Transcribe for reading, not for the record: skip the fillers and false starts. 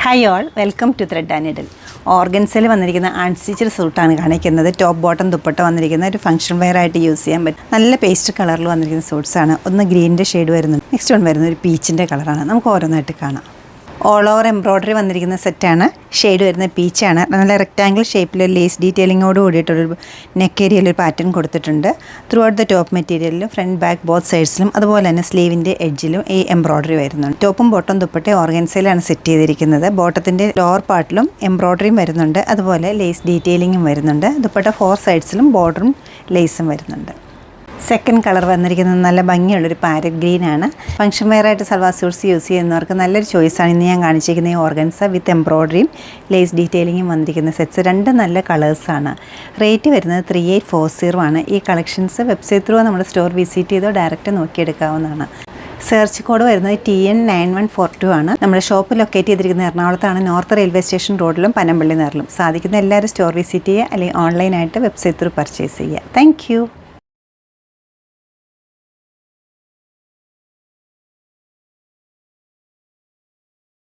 Hi all, welcome to thread and needle. ഓർഗൻസിൽ വന്നിരിക്കുന്ന unstitched സൂട്ടാണ് കാണിക്കുന്നത്. ടോപ്പ് ബോട്ടം ദുപ്പട്ട വന്നിരിക്കുന്ന ഒരു ഫംഗ്ഷൻ വെയർ ആയിട്ട് യൂസ് ചെയ്യാൻ പറ്റും. നല്ല പേസ്റ്റ് കളറിൽ വന്നിരിക്കുന്ന സൂട്ട്സാണ്. ഒന്ന് ഗ്രീനിൻ്റെ ഷെയ്ഡ് വരുന്നുണ്ട്, നെക്സ്റ്റ് വൺ വരുന്നത് ഒരു പീച്ചിൻ്റെ കളറാണ്. നമുക്ക് ഓരോന്നായിട്ട് കാണാം. ഓൾ ഓവർ എംബ്രോയ്ഡറി വന്നിരിക്കുന്ന സെറ്റാണ്. ഷെയ്ഡ് വരുന്ന പീച്ചാണ്. നല്ല റെക്റ്റാങ്കിൾ ഷേപ്പിൽ ലേസ് ഡീറ്റെയിലിങ്ങോട് കൂടിയിട്ടൊരു നെക്ക് ഏരിയയിലൊരു പാറ്റേൺ കൊടുത്തിട്ടുണ്ട്. ത്രൂ ഔട്ട് ദ ടോപ്പ് മെറ്റീരിയലിലും ഫ്രണ്ട് ബാക്ക് ബോത്ത് സൈഡ്സിലും അതുപോലെ തന്നെ സ്ലീവിൻ്റെ എഡ്ജിലും ഈ എംബ്രോയ്ഡറി വരുന്നുണ്ട്. ടോപ്പും ബോട്ടം ദുപ്പട്ടയും ഓർഗൻസയിലാണ് സെറ്റ് ചെയ്തിരിക്കുന്നത്. ബോട്ടത്തിൻ്റെ ലോവർ പാർട്ടിലും എംബ്രോയ്ഡറിയും വരുന്നുണ്ട്, അതുപോലെ ലേസ് ഡീറ്റെയിലിങ്ങും വരുന്നുണ്ട്. ദുപ്പട്ട 4 സൈഡ്സിലും ബോർഡറും ലേസും വരുന്നുണ്ട്. സെക്കൻഡ് കളർ വന്നിരിക്കുന്നത് നല്ല ഭംഗിയുള്ളൊരു പാരറ്റ് ഗ്രീനാണ്. ഫംഗ്ഷൻ വെയറായിട്ട് സൽവാർ സൂട്ട്സ് യൂസ് ചെയ്യുന്നവർക്ക് നല്ലൊരു ചോയ്സാണ് ഇന്ന് ഞാൻ കാണിച്ചിരിക്കുന്ന ഈ ഓർഗൻസ വിത്ത് എംബ്രോയ്ഡറിയും ലേസ് ഡീറ്റെയിലിങ്ങും വന്നിരിക്കുന്ന സെറ്റ്സ്. രണ്ട് നല്ല കളേഴ്സാണ്. റേറ്റ് വരുന്നത് 3840 ആണ്. ഈ കളക്ഷൻസ് വെബ്സൈറ്റ് ത്രൂ നമ്മുടെ സ്റ്റോർ വിസിറ്റ് ചെയ്തോ ഡയറക്റ്റ് നോക്കിയെടുക്കാവുന്നതാണ്. സെർച്ച് കോഡ് വരുന്നത് TN9142 ആണ്. നമ്മുടെ ഷോപ്പ് ലൊക്കേറ്റ് ചെയ്തിരിക്കുന്ന എറണാകുളത്താണ്. നോർത്ത് റെയിൽവേ സ്റ്റേഷൻ റോഡിലും പനമ്പള്ളി നേറിലും. സാധിക്കുന്ന എല്ലാവരും സ്റ്റോർ വിസിറ്റ് ചെയ്യുക, അല്ലെങ്കിൽ ഓൺലൈനായിട്ട് വെബ്സൈറ്റ് ത്രൂ പർച്ചേസ് ചെയ്യുക. താങ്ക്